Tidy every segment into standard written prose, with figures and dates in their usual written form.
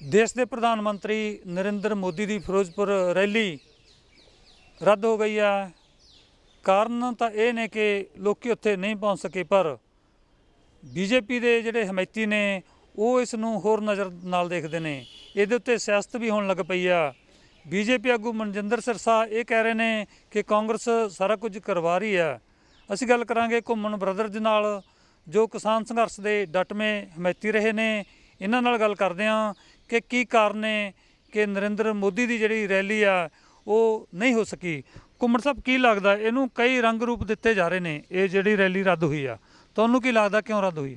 देश के प्रधानमंत्री नरेंद्र मोदी की फिरोजपुर रैली रद्द हो गई है। कारण तो ये ने कि लोग उत्थे नहीं पहुँच सके, पर बीजेपी के जोड़े हमायती ने वो इस नूं होर नज़र नाल देखते हैं। ये उत्ते सियासत भी होने लग पई आ। बीजेपी आगू मनजिंदर सिरसा ये कह रहे हैं कि कांग्रेस सारा कुछ करवा रही है। असीं गल करांगे घुम्मन ब्रदर्स नाल जो किसान संघर्ष के डटमें हमायती रहे ने। इन्हां नाल गल करदे हां कि की कारण है कि नरेंद्र मोदी की जिहड़ी रैली आ वो नहीं हो सकी। घुम्मन साहब की लगदा इहनूं कई रंग रूप दिते जा रहे हैं, ये जिहड़ी रैली रद्द हुई आ, तुहानूं की लगदा क्यों रद्द हुई?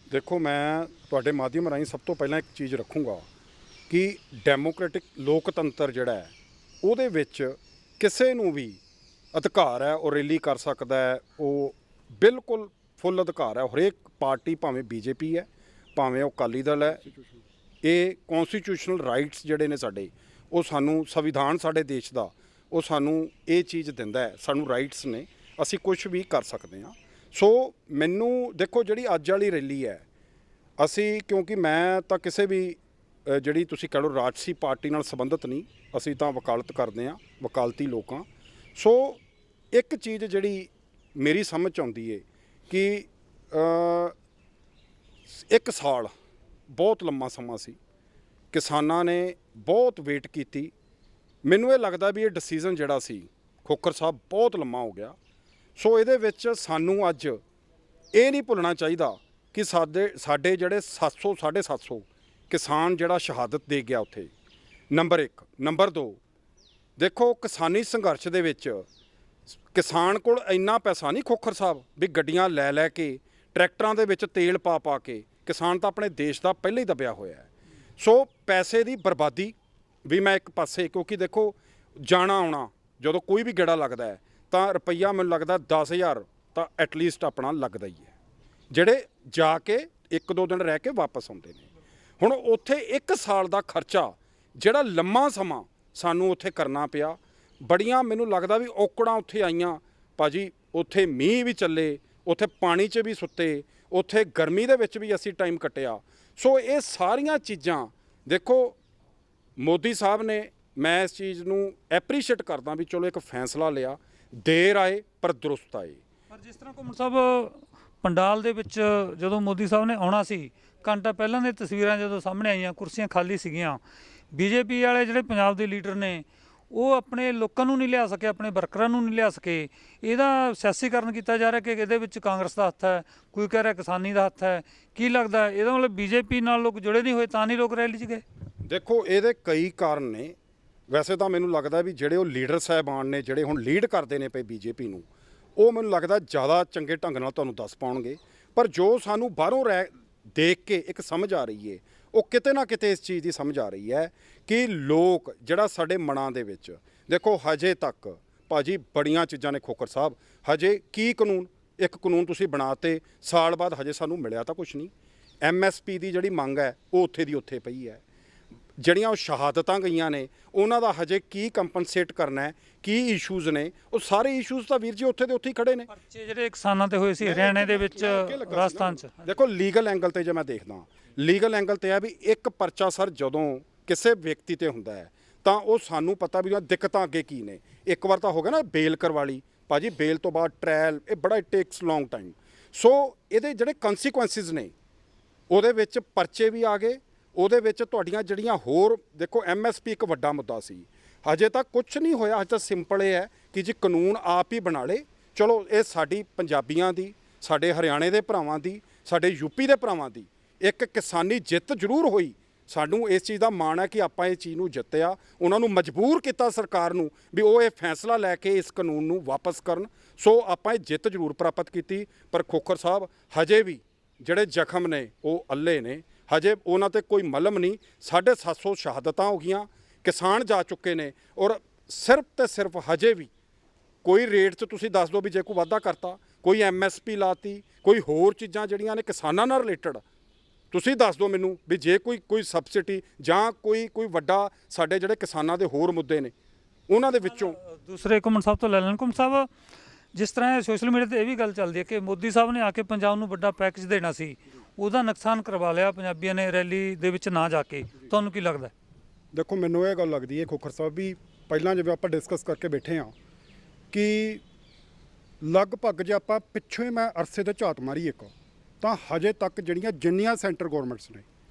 देखो, मैं तुहाडे माध्यम राਹੀਂ सब तो पहला एक चीज़ रखूँगा कि डैमोक्रेटिक लोकतंत्र जिहड़ा है ਉਹਦੇ ਵਿੱਚ ਕਿਸੇ ਨੂੰ ਵੀ ਅਧਿਕਾਰ ਹੈ ਉਹ ਰੈਲੀ ਕਰ ਸਕਦਾ ਹੈ। ਉਹ ਬਿਲਕੁਲ ਫੁੱਲ ਅਧਿਕਾਰ ਹੈ। ਹਰੇਕ ਪਾਰਟੀ ਭਾਵੇਂ ਬੀਜੇਪੀ ਹੈ ਭਾਵੇਂ ਉਹ ਅਕਾਲੀ ਦਲ ਹੈ, ਇਹ ਕੌਨਸਟੀਟਿਊਸ਼ਨਲ ਰਾਈਟਸ ਜਿਹੜੇ ਨੇ ਸਾਡੇ, ਉਹ ਸਾਨੂੰ ਸੰਵਿਧਾਨ ਸਾਡੇ ਦੇਸ਼ ਦਾ ਉਹ ਸਾਨੂੰ ਇਹ ਚੀਜ਼ ਦਿੰਦਾ ਹੈ, ਸਾਨੂੰ ਰਾਈਟਸ ਨੇ, ਅਸੀਂ ਕੁਝ ਵੀ ਕਰ ਸਕਦੇ ਹਾਂ। ਸੋ ਮੈਨੂੰ ਦੇਖੋ ਜਿਹੜੀ ਅੱਜ ਵਾਲੀ ਰੈਲੀ ਹੈ, ਅਸੀਂ ਕਿਉਂਕਿ ਮੈਂ ਤਾਂ ਕਿਸੇ ਵੀ ਜਿਹੜੀ ਤੁਸੀਂ ਕਹਿ ਲਓ ਰਾਜਸੀ ਪਾਰਟੀ ਨਾਲ ਸੰਬੰਧਿਤ ਨਹੀਂ, ਅਸੀਂ ਤਾਂ ਵਕਾਲਤ ਕਰਦੇ ਹਾਂ, ਵਕਾਲਤੀ ਲੋਕ ਹਾਂ। ਸੋ ਇੱਕ ਚੀਜ਼ ਜਿਹੜੀ ਮੇਰੀ ਸਮਝ 'ਚ ਆਉਂਦੀ ਹੈ ਕਿ ਇੱਕ ਸਾਲ ਬਹੁਤ ਲੰਮਾ ਸਮਾਂ ਸੀ, ਕਿਸਾਨਾਂ ਨੇ ਬਹੁਤ ਵੇਟ ਕੀਤੀ। ਮੈਨੂੰ ਇਹ ਲੱਗਦਾ ਵੀ ਇਹ ਡਿਸੀਜ਼ਨ ਜਿਹੜਾ ਸੀ ਖੋਖਰ ਸਾਹਿਬ ਬਹੁਤ ਲੰਮਾ ਹੋ ਗਿਆ। ਸੋ ਇਹਦੇ ਵਿੱਚ ਸਾਨੂੰ ਅੱਜ ਇਹ ਨਹੀਂ ਭੁੱਲਣਾ ਚਾਹੀਦਾ ਕਿ ਸਾਡੇ ਜਿਹੜੇ 700 750 ਕਿਸਾਨ ਜਿਹੜਾ ਸ਼ਹਾਦਤ ਦੇ ਗਿਆ ਉੱਥੇ, ਨੰਬਰ 1। ਨੰਬਰ 2, ਦੇਖੋ ਕਿਸਾਨੀ ਸੰਘਰਸ਼ ਦੇ ਵਿੱਚ ਕਿਸਾਨ ਕੋਲ ਇੰਨਾ ਪੈਸਾ ਨਹੀਂ ਖੋਖਰ ਸਾਹਿਬ ਵੀ ਗੱਡੀਆਂ ਲੈ ਕੇ ਟਰੈਕਟਰਾਂ ਦੇ ਵਿੱਚ ਤੇਲ ਪਾ ਕੇ, ਕਿਸਾਨ ਤਾਂ ਆਪਣੇ ਦੇਸ਼ ਦਾ ਪਹਿਲਾਂ ਹੀ ਦਬਿਆ ਹੋਇਆ ਹੈ। ਸੋ ਪੈਸੇ ਦੀ ਬਰਬਾਦੀ ਵੀ ਮੈਂ ਇੱਕ ਪਾਸੇ, ਕਿਉਂਕਿ ਦੇਖੋ ਜਾਣਾ ਆਉਣਾ ਜਦੋਂ ਕੋਈ ਵੀ ਗੇੜਾ ਲੱਗਦਾ ਹੈ ਤਾਂ ਰੁਪਈਆ ਮੈਨੂੰ ਲੱਗਦਾ 10,000 ਤਾਂ ਐਟਲੀਸਟ ਆਪਣਾ ਲੱਗਦਾ ਹੀ ਹੈ, ਜਿਹੜੇ ਜਾ ਕੇ 1-2 ਦਿਨ ਰਹਿ ਕੇ ਵਾਪਸ ਆਉਂਦੇ ਨੇ। ਹੁਣ ਉੱਥੇ 1 ਸਾਲ ਦਾ ਖਰਚਾ ਜਿਹੜਾ ਲੰਮਾ ਸਮਾਂ ਸਾਨੂੰ ਉੱਥੇ ਕਰਨਾ ਪਿਆ, ਬੜੀਆਂ ਮੈਨੂੰ ਲੱਗਦਾ ਵੀ ਔਕੜਾਂ ਉੱਥੇ ਆਈਆਂ ਭਾਜੀ। ਉੱਥੇ ਮੀਂਹ ਵੀ ਚੱਲੇ, ਉੱਥੇ ਪਾਣੀ 'ਚ ਵੀ ਸੁੱਤੇ, ਉੱਥੇ ਗਰਮੀ ਦੇ ਵਿੱਚ ਵੀ ਅਸੀਂ ਟਾਈਮ ਕੱਟਿਆ। ਸੋ ਇਹ ਸਾਰੀਆਂ ਚੀਜ਼ਾਂ ਦੇਖੋ ਮੋਦੀ ਸਾਹਿਬ ਨੇ, ਮੈਂ ਇਸ ਚੀਜ਼ ਨੂੰ ਐਪਰੀਸ਼ੀਏਟ ਕਰਦਾ ਵੀ ਚਲੋ ਇੱਕ ਫੈਸਲਾ ਲਿਆ, ਦੇਰ ਆਏ ਪਰ ਦਰੁਸਤ ਆਏ। ਪਰ ਜਿਸ ਤਰ੍ਹਾਂ ਘੁੰਮਣ ਸਾਹਿਬ ਪੰਡਾਲ ਦੇ ਵਿੱਚ ਜਦੋਂ ਮੋਦੀ ਸਾਹਿਬ ਨੇ ਆਉਣਾ ਸੀ, ਘੰਟਾ ਪਹਿਲਾਂ ਦੀਆਂ ਤਸਵੀਰਾਂ ਜਦੋਂ ਸਾਹਮਣੇ ਆਈਆਂ, ਕੁਰਸੀਆਂ ਖਾਲੀ ਸੀਗੀਆਂ। ਬੀਜੇਪੀ ਵਾਲੇ ਜਿਹੜੇ ਪੰਜਾਬ ਦੇ ਲੀਡਰ ਨੇ ਉਹ ਆਪਣੇ ਲੋਕਾਂ ਨੂੰ ਨਹੀਂ ਲਿਆ ਸਕੇ, ਆਪਣੇ ਵਰਕਰਾਂ ਨੂੰ ਨਹੀਂ ਲਿਆ ਸਕੇ। ਇਹਦਾ ਸਿਆਸੀਕਰਨ ਕੀਤਾ ਜਾ ਰਿਹਾ ਕਿ ਇਹਦੇ ਵਿੱਚ ਕਾਂਗਰਸ ਦਾ ਹੱਥ ਹੈ, ਕੋਈ ਕਹਿ ਰਿਹਾ ਕਿਸਾਨੀ ਦਾ ਹੱਥ ਹੈ। ਕੀ ਲੱਗਦਾ ਇਹਦਾ ਮਤਲਬ ਬੀਜੇਪੀ ਨਾਲ ਲੋਕ ਜੁੜੇ ਨਹੀਂ ਹੋਏ ਤਾਂ ਨਹੀਂ ਲੋਕ ਰੈਲੀ 'ਚ ਗਏ? ਦੇਖੋ ਇਹਦੇ ਕਈ ਕਾਰਨ ਨੇ। ਵੈਸੇ ਤਾਂ ਮੈਨੂੰ ਲੱਗਦਾ ਵੀ ਜਿਹੜੇ ਉਹ ਲੀਡਰ ਸਾਹਿਬਾਨ ਨੇ ਜਿਹੜੇ ਹੁਣ ਲੀਡ ਕਰਦੇ ਨੇ ਪਏ ਬੀਜੇਪੀ ਨੂੰ, ਉਹ ਮੈਨੂੰ ਲੱਗਦਾ ਜ਼ਿਆਦਾ ਚੰਗੇ ਢੰਗ ਨਾਲ ਤੁਹਾਨੂੰ ਦੱਸ ਪਾਉਣਗੇ। ਪਰ ਜੋ ਸਾਨੂੰ ਬਾਹਰੋਂ ਦੇਖ ਕੇ ਇੱਕ ਸਮਝ ਆ ਰਹੀ ਹੈ, ਉਹ ਕਿਤੇ ਨਾ ਕਿਤੇ ਇਸ ਚੀਜ਼ ਦੀ ਸਮਝ ਆ ਰਹੀ ਹੈ ਕਿ ਲੋਕ ਜਿਹੜਾ ਸਾਡੇ ਮਨਾਂ ਦੇ ਵਿੱਚ, ਦੇਖੋ ਹਜੇ ਤੱਕ ਭਾਜੀ ਬੜੀਆਂ ਚੀਜ਼ਾਂ ਨੇ ਖੋਖਰ ਸਾਹਿਬ। ਹਜੇ ਕੀ ਕਾਨੂੰਨ, ਇੱਕ ਕਾਨੂੰਨ ਤੁਸੀਂ ਬਣਾਤੇ, ਸਾਲ ਬਾਅਦ ਹਜੇ ਸਾਨੂੰ ਮਿਲਿਆ ਤਾਂ ਕੁਛ ਨਹੀਂ। MSP ਦੀ ਜਿਹੜੀ ਮੰਗ ਹੈ ਉਹ ਉੱਥੇ ਦੀ ਉੱਥੇ ਪਈ ਹੈ। ਜਿਹੜੀਆਂ ਉਹ ਸ਼ਹਾਦਤਾਂ ਗਈਆਂ ਨੇ ਉਹਨਾਂ ਦਾ ਹਜੇ ਕੀ ਕੰਪਨਸੇਟ ਕਰਨਾ ਹੈ, ਕੀ ਇਸ਼ੂਜ਼ ਨੇ, ਉਹ ਸਾਰੇ ਇਸ਼ੂਜ਼ ਤਾਂ ਵੀਰ ਜੀ ਉੱਥੇ ਦੇ ਉੱਥੇ ਹੀ ਖੜੇ ਨੇ। ਪਰਚੇ ਜਿਹੜੇ ਕਿਸਾਨਾਂ ਤੇ ਹੋਏ ਸੀ ਹਰਿਆਣੇ ਦੇ ਵਿੱਚ, ਰਾਜਸਥਾਨ 'ਚ। ਦੇਖੋ ਲੀਗਲ ਐਂਗਲ ਤੇ ਜੇ ਮੈਂ ਦੇਖਦਾ, ਲੀਗਲ ਐਂਗਲ ਤੇ ਹੈ ਵੀ ਇੱਕ ਪਰਚਾ ਸਰ ਜਦੋਂ ਕਿਸੇ ਵਿਅਕਤੀ ਤੇ ਹੁੰਦਾ ਹੈ ਤਾਂ ਉਹ ਸਾਨੂੰ ਪਤਾ ਵੀ ਦਿੱਕਤਾਂ ਅੱਗੇ ਕੀ ਨੇ। ਇੱਕ ਵਾਰ ਤਾਂ ਹੋ ਗਿਆ ਨਾ ਬੇਲ ਕਰਵਾ ਲਈ ਭਾਜੀ, ਬੇਲ ਤੋਂ ਬਾਅਦ ਟ੍ਰਾਇਲ, ਇਹ ਬੜਾ ਟੇਕਸ ਲੌਂਗ ਟਾਈਮ। ਸੋ ਇਹਦੇ ਜਿਹੜੇ ਕੰਸੀਕੁਐਂਸਿਸ ਨੇ ਉਹਦੇ ਵਿੱਚ ਪਰਚੇ ਵੀ ਆ ਗਏ, ਉਹਦੇ ਵਿੱਚ ਤੁਹਾਡੀਆਂ ਜਿਹੜੀਆਂ ਹੋਰ ਦੇਖੋ MSP ਇੱਕ ਵੱਡਾ ਮੁੱਦਾ ਸੀ। ਹਜੇ ਤੱਕ ਕੁਛ ਨਹੀਂ ਹੋਇਆ। ਹਜੇ ਤਾਂ ਸਿੰਪਲ ਇਹ ਹੈ ਕਿ ਜੀ ਕਾਨੂੰਨ ਆਪ ਹੀ ਬਣਾ ਲਏ। ਚਲੋ ਇਹ ਸਾਡੀ ਪੰਜਾਬੀਆਂ ਦੀ, ਸਾਡੇ ਹਰਿਆਣੇ ਦੇ ਭਰਾਵਾਂ ਦੀ, ਸਾਡੇ UP ਦੇ ਭਰਾਵਾਂ ਦੀ ਇੱਕ ਕਿਸਾਨੀ ਜਿੱਤ ਜ਼ਰੂਰ ਹੋਈ। ਸਾਨੂੰ ਇਸ ਚੀਜ਼ ਦਾ ਮਾਣ ਹੈ ਕਿ ਆਪਾਂ ਇਹ ਚੀਜ਼ ਨੂੰ ਜਿੱਤਿਆ, ਉਹਨਾਂ ਨੂੰ ਮਜਬੂਰ ਕੀਤਾ ਸਰਕਾਰ ਨੂੰ ਵੀ ਉਹ ਇਹ ਫੈਸਲਾ ਲੈ ਕੇ ਇਸ ਕਾਨੂੰਨ ਨੂੰ ਵਾਪਸ ਕਰਨ। ਸੋ ਆਪਾਂ ਇਹ ਜਿੱਤ ਜ਼ਰੂਰ ਪ੍ਰਾਪਤ ਕੀਤੀ। ਪਰ ਖੋਖਰ ਸਾਹਿਬ ਹਜੇ ਵੀ ਜਿਹੜੇ ਜ਼ਖਮ ਨੇ ਉਹ ਅੱਲੇ ਨੇ, ਹਜੇ ਉਹਨਾਂ 'ਤੇ ਕੋਈ ਮਲਮ ਨਹੀਂ। 750 ਸ਼ਹਾਦਤਾਂ ਹੋ ਗਈਆਂ, ਕਿਸਾਨ ਜਾ ਚੁੱਕੇ ਨੇ, ਔਰ ਸਿਰਫ ਤੇ ਸਿਰਫ ਹਜੇ ਵੀ ਕੋਈ ਰੇਟ 'ਚ ਤੁਸੀਂ ਦੱਸ ਦਿਓ ਵੀ ਜੇ ਕੋਈ ਵਾਧਾ ਕਰਤਾ, ਕੋਈ MSP ਲਾਤੀ, ਕੋਈ ਹੋਰ ਚੀਜ਼ਾਂ ਜਿਹੜੀਆਂ ਨੇ ਕਿਸਾਨਾਂ ਨਾਲ ਰਿਲੇਟਡ, ਤੁਸੀਂ ਦੱਸ ਦਿਓ ਮੈਨੂੰ ਵੀ ਜੇ ਕੋਈ ਸਬਸਿਡੀ ਜਾਂ ਕੋਈ ਵੱਡਾ ਸਾਡੇ ਜਿਹੜੇ ਕਿਸਾਨਾਂ ਦੇ ਹੋਰ ਮੁੱਦੇ ਨੇ ਉਹਨਾਂ ਦੇ ਵਿੱਚੋਂ। ਦੂਸਰੇ ਘੁੰਮਣ ਸਾਹਿਬ ਤੋਂ ਲੈ ਲੈਣ। ਘੁੰਮਣ ਸਾਹਿਬ, ਜਿਸ ਤਰ੍ਹਾਂ ਸੋਸ਼ਲ ਮੀਡੀਆ ਤੇ ਇਹ ਵੀ ਗੱਲ ਚੱਲਦੀ ਹੈ ਕਿ ਮੋਦੀ ਸਾਹਿਬ ਨੇ ਆ ਕੇ ਪੰਜਾਬ ਨੂੰ ਵੱਡਾ ਪੈਕੇਜ ਦੇਣਾ ਸੀ, ਉਹਦਾ ਨੁਕਸਾਨ ਕਰਵਾ ਲਿਆ ਪੰਜਾਬੀਆਂ ਨੇ ਰੈਲੀ ਦੇ ਵਿੱਚ ਨਾ ਜਾ ਕੇ। ਤੁਹਾਨੂੰ ਕੀ ਲੱਗਦਾ? ਦੇਖੋ ਮੈਨੂੰ ਇਹ ਗੱਲ ਲੱਗਦੀ ਹੈ ਖੋਖਰ ਸਾਹਿਬ ਵੀ ਪਹਿਲਾਂ ਜਿਵੇਂ ਆਪਾਂ ਡਿਸਕਸ ਕਰਕੇ ਬੈਠੇ ਹਾਂ ਕਿ ਲਗਭਗ ਜੇ ਆਪਾਂ ਪਿੱਛੇ ਮੈਂ ਅਰਸੇ ਤੇ ਝਾਤ ਮਾਰੀ ਇੱਕ ਤਾਂ ਹਜੇ ਤੱਕ ਜਿੰਨੀਆਂ ਸੈਂਟਰ ਗਵਰਨਮੈਂਟਸ ਨੇ,